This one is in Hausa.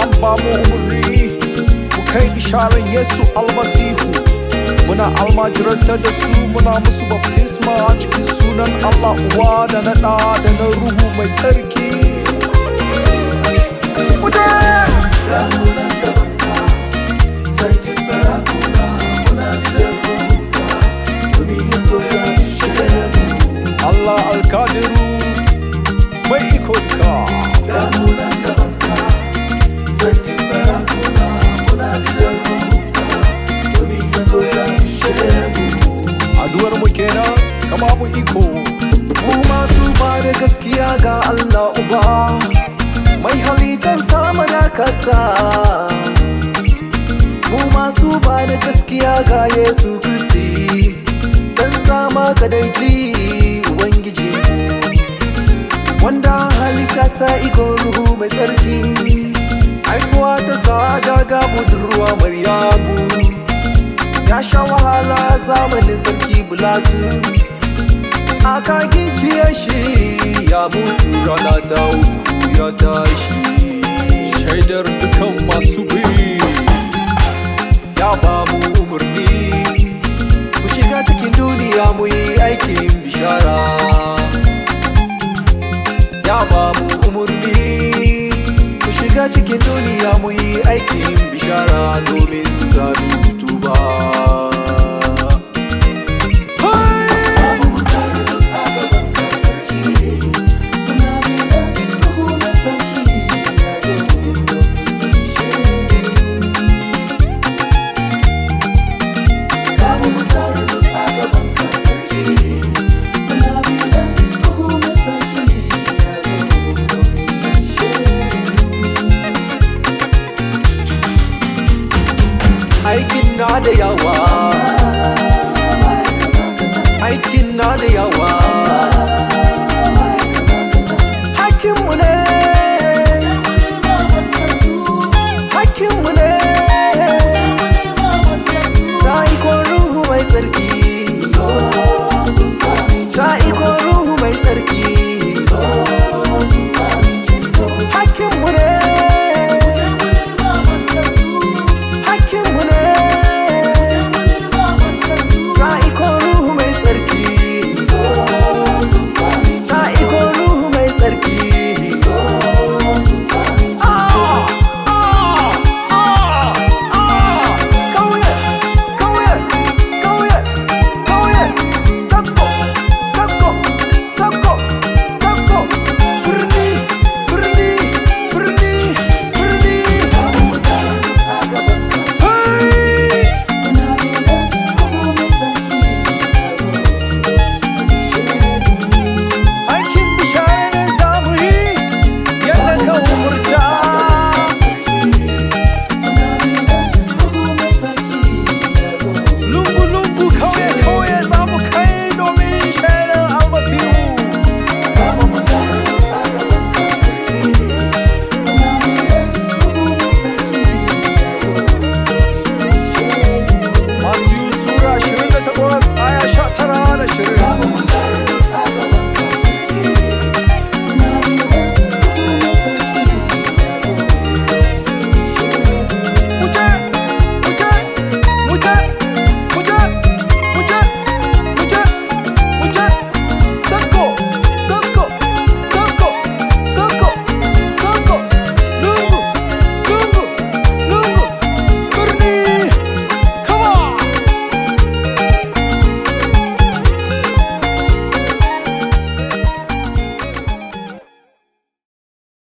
an ba mu umarni mu kai bisharar Yesu almasihu. Muna almajirantar da su, muna musu baptisma a cikin sunan Allah Uwa da na Ɗa da na Ruhu mai tsarki. Sarkin sarakuna muna bidar ruhuka, domin ya zo ya bishe mu. Allah alkadiru mai iko duka. Damunan gabanka, sarkin sarakuna muna bidar ruhuka, domin ya zo ya bishe mu. Addu'ar mu kenan, kama mu iko. Mu masu ba da gaskiya ga Allah Uba, mai halittar sama da kasa. Mu masu ba da gaskiya ga Yesu Kristi, dan sama kadaici Ubangiji mu, wanda halitta ta iko Ruhu mai tsarki, haifuwa ta sada ga budurwa Maryamu, ya sha wahala zamanin sarki Bilatus, aka gicciye shi ya mutu rana ta uku ya tashi. Shaidar dukan masu bi Ya ba mu umarni mu shiga cikin duniya mu yi aikin bishara. Ya ba mu umarni mu shiga cikin duniya mu yi aikin bishara, domin su sami su tuba. Aikin na da yawa, aikin na da yawa.